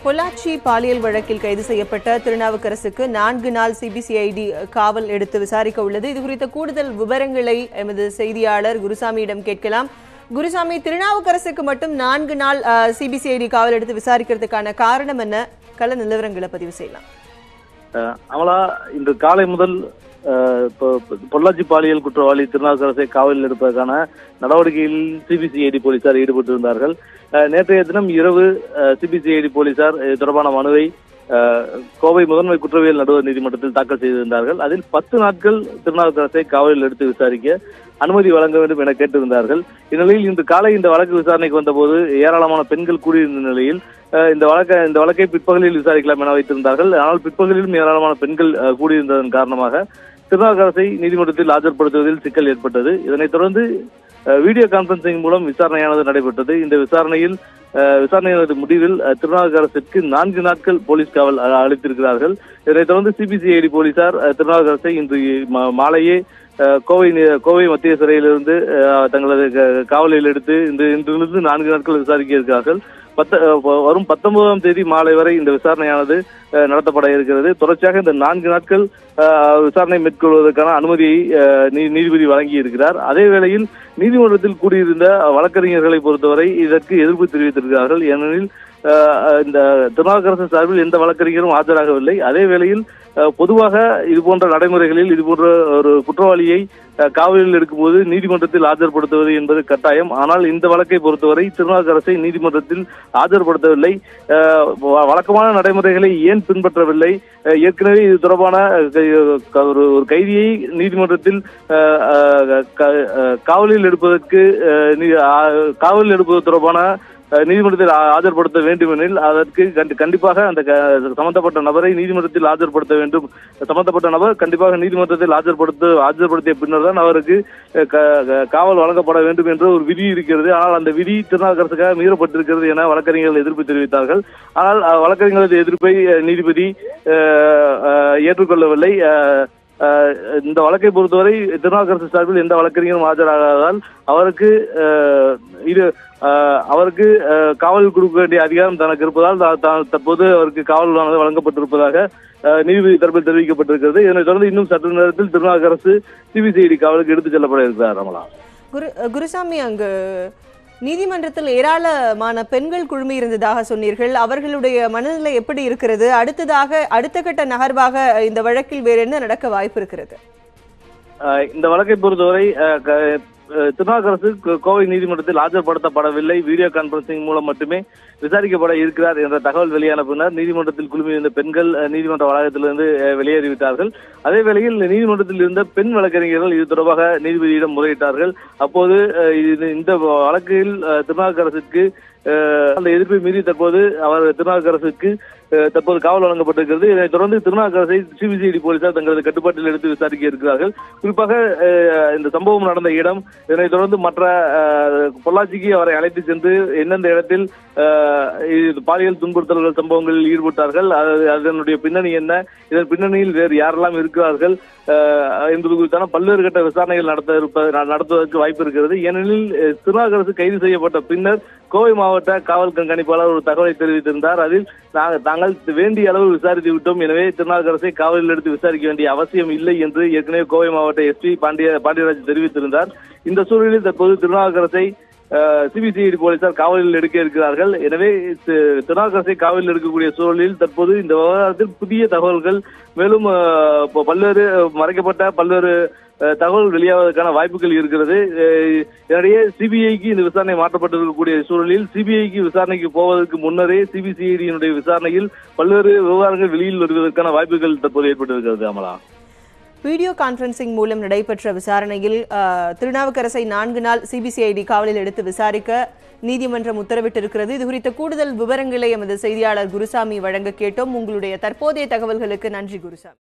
பொள்ளாச்சி பாலியல் வழக்கில் கைது செய்யப்பட்ட திருநாவுக்கரசுக்கு 4 நாள் சிபிசிஐடி காவல் எடுத்து விசாரிக்க உள்ளது. இதுகுறித்த கூடுதல் விவரங்களை எமது செய்தியாளர் குருசாமியிடம் கேட்கலாம். குருசாமி, திருநாவுக்கரசுக்கு மட்டும் 4 நாள் சிபிசிஐடி காவல் எடுத்து விசாரிக்கிறதுக்கான காரணம் என்ன? கள நிலவரங்களை பதிவு செய்யலாம். அமலா, இன்று காலை முதல் பொள்ளாச்சி பாலியல் குற்றவாளி திருநாவுக்கரசை காவலில் எடுப்பதற்கான நடவடிக்கையில் சிபிசிஐடி போலீசார் ஈடுபட்டிருந்தார்கள். நேற்றைய தினம் இரவு சிபிசிஐடி போலீசார் தொடர்பான மனுவை கோவை முதன்மை குற்றவியல் நடுவர் நீதிமன்றத்தில் தாக்கல் செய்திருந்தார்கள். அதில் 10 நாட்கள் திருநாவுக்கரசை காவலில் எடுத்து விசாரிக்க அனுமதி வழங்க வேண்டும் என கேட்டிருந்தார்கள். இந்நிலையில் இன்று காலை இந்த வழக்கு விசாரணைக்கு வந்தபோது ஏராளமான பெண்கள் கூடியிருந்த நிலையில் இந்த வழக்கை பிற்பகலில் விசாரிக்கலாம் என வைத்திருந்தார்கள். ஆனால் பிற்பகலிலும் ஏராளமான பெண்கள் கூடியிருந்ததன் காரணமாக திருநாவுக்கரசை நீதிமன்றத்தில் ஆஜர்படுத்துவதில் சிக்கல் ஏற்பட்டது. இதனைத் தொடர்ந்து வீடியோ கான்பரன்சிங் மூலம் விசாரணையானது நடைபெற்றது. இந்த விசாரணையானது முடிவில் திருநாவுக்கரசுக்கு 4 நாட்கள் போலீஸ் காவல் அளித்திருக்கிறார்கள். இதனைத் தொடர்ந்து சிபிசிஐடி போலீசார் திருநாவுக்கரசை இன்று மாலையே கோவை மத்திய சிறையிலிருந்து தங்களது காவலில் எடுத்து இன்றிலிருந்து 4 நாட்கள் விசாரிக்க இருக்கிறார்கள். வரும் 19ஆம் தேதி மாலை வரை இந்த விசாரணையானது நடத்தப்பட இருக்கிறது. தொடர்ச்சியாக இந்த 4 நாட்கள் விசாரணை மேற்கொள்வதற்கான அனுமதியை நீதிபதி வழங்கி இருக்கிறார். அதே வேளையில் நீதிமன்றத்தில் கூடியிருந்த வழக்கறிஞர்களை பொறுத்தவரை இதற்கு எதிர்ப்பு தெரிவித்திருக்கிறார்கள். ஏனெனில் இந்த திருநாவுக்கரசு சார்பில் எந்த வழக்கறிஞரும் ஆஜராகவில்லை. அதே வேளையில் பொதுவாக இதுபோன்ற நடைமுறைகளில் இதுபோன்ற ஒரு குற்றவாளியை காவலில் எடுக்கும்போது நீதிமன்றத்தில் ஆஜர்படுத்துவது என்பது கட்டாயம். ஆனால் இந்த வழக்கை பொறுத்தவரை திருநாவுக்கரசை நீதிமன்றத்தில் ஆஜர்படுத்தவில்லை. வழக்கமான நடைமுறைகளை ஏன் பின்பற்றவில்லை? ஏற்கனவே இது தொடர்பான ஒரு கைதியை நீதிமன்றத்தில் காவலில் எடுப்பது தொடர்பான நீதிமன்றத்தில் ஆஜர்படுத்த வேண்டும் எனில் அதற்கு கண்டிப்பாக அந்த சம்பந்தப்பட்ட நபரை நீதிமன்றத்தில் ஆஜர்படுத்த வேண்டும். சம்பந்தப்பட்ட நபர் கண்டிப்பாக நீதிமன்றத்தில் ஆஜர்படுத்திய பின்னர் தான் அவருக்கு காவல் வழங்கப்பட வேண்டும் என்ற ஒரு விதி இருக்கிறது. ஆனால் அந்த விதி திருநாவுக்கரசுக்காக மீறப்பட்டிருக்கிறது என வழக்கறிஞர்கள் எதிர்ப்பு தெரிவித்தார்கள். ஆனால் வழக்கறிஞர்களது எதிர்ப்பை நீதிபதி ஏற்றுக்கொள்ளவில்லை. இந்த வழக்கை பொறுத்தவரை திருநாவுக்கரசு சார்பில் எந்த வழக்கறிஞரும் ஆஜராகாததால் அவருக்கு காவல் கொடுக்க வேண்டிய அதிகாரம் தனக்கு இருப்பதால் தற்போது அவருக்கு காவல் வழங்கப்பட்டிருப்பதாக நீதிபதி தரப்பில் தெரிவிக்கப்பட்டிருக்கிறது. இதனைத் தொடர்ந்து இன்னும் சற்று நேரத்தில் திருநாவுக்கரசு சிபிசிஐடி காவலுக்கு எடுத்துச் செல்லப்பட இருக்கிறார். ரமலா, குருசாமி, அங்கு நீதிமன்றத்தில் ஏராளமான பெண்கள் குழுமி இருந்ததாக சொன்னீர்கள். அவர்களுடைய மனநிலை எப்படி இருக்கிறது? அடுத்த கட்ட நகர்வாக இந்த வழக்கில் வேறு என்ன நடக்க வாய்ப்பு இருக்கிறது? இந்த வழக்கை பொறுத்தவரை திருநாவுக்கரசு கோவை நீதிமன்றத்தில் ஆஜர்படுத்தப்படவில்லை. வீடியோ கான்பரன்சிங் மூலம் மட்டுமே விசாரிக்கப்பட இருக்கிறார் என்ற தகவல் வெளியான பின்னர் நீதிமன்றத்தில் குழுமியிருந்த பெண்கள் நீதிமன்ற வளாகத்திலிருந்து வெளியேறிவிட்டார்கள். அதே வேளையில் நீதிமன்றத்தில் இருந்த பெண் வழக்கறிஞர்கள் இது தொடர்பாக நீதிபதியிடம் முறையிட்டார்கள். அப்போது இந்த வழக்கில் திருநாவுக்கரசுக்கு அந்த எதிர்ப்பை மீறி தற்போது திருநாவுக்கரசுக்கு காவல் வழங்கப்பட்டிருக்கிறது. இதனைத் தொடர்ந்து திருநாவுக்கரசை சிபிசிஐடி போலீசார் தங்களது கட்டுப்பாட்டில் எடுத்து விசாரிக்க இருக்கிறார்கள். குறிப்பாக இந்த சம்பவம் நடந்த இடம், இதனைத் தொடர்ந்து மற்ற பொள்ளாச்சிக்கு அவரை அழைத்து சென்று எந்தெந்த இடத்தில் பாலியல் துன்புறுத்தல்கள் சம்பவங்களில் ஈடுபட்டார்கள், அதனுடைய பின்னணி என்ன, இதன் பின்னணியில் வேறு யாரெல்லாம் இருக்கிறார்கள் என்பது குறித்தான பல்வேறு கட்ட விசாரணைகள் நடத்துவதற்கு வாய்ப்பு இருக்கிறது. ஏனெனில் திருநாவுக்கரசு கைது செய்யப்பட்ட பின்னர் கோவை மாவட்ட காவல் கண்காணிப்பாளர் ஒரு தகவலை தெரிவித்திருந்தார். அதில் நாங்கள் வேண்டிய அளவு விசாரித்து விட்டோம், எனவே திருநாவுக்கரசை காவலில் எடுத்து விசாரிக்க வேண்டிய அவசியம் இல்லை என்று ஏற்கனவே கோவை மாவட்ட எஸ்பி பாண்டியராஜ் தெரிவித்திருந்தார். இந்த சூழலில் தற்போது திருநாவுக்கரசை சிபிசிஐடி போலீசார் காவலில் எடுக்க இருக்கிறார்கள். எனவே திருநாவுக்கரசை காவலில் எடுக்கக்கூடிய சூழலில் தற்போது இந்த விவகாரத்தில் புதிய தகவல்கள், மேலும் மறைக்கப்பட்ட பல்வேறு தகவல் வெளியாவதற்கான வாய்ப்புகள் இருக்கிறது. இதனிடையே சிபிஐக்கு இந்த விசாரணை மாற்றப்பட்டிருக்கக்கூடிய சூழலில் சிபிஐக்கு விசாரணைக்கு போவதற்கு முன்னரே சிபிசிஐடியினுடைய விசாரணையில் பல்வேறு விவகாரங்கள் வெளியில் வருவதற்கான வாய்ப்புகள் தற்போது ஏற்பட்டிருக்கிறது. அமலா, வீடியோ கான்பரன்சிங் மூலம் நடைபெற்ற விசாரணையில் திருநாவுக்கரசை 4 நாள் சிபிசிஐடி காவலில் எடுத்து விசாரிக்க நீதிமன்றம் உத்தரவிட்டிருக்கிறது. இது குறித்த கூடுதல் விவரங்களை எமது செய்தியாளர் குருசாமி வழங்க கேட்டோம். உங்களுடைய தற்போதைய தகவல்களுக்கு நன்றி குருசாமி.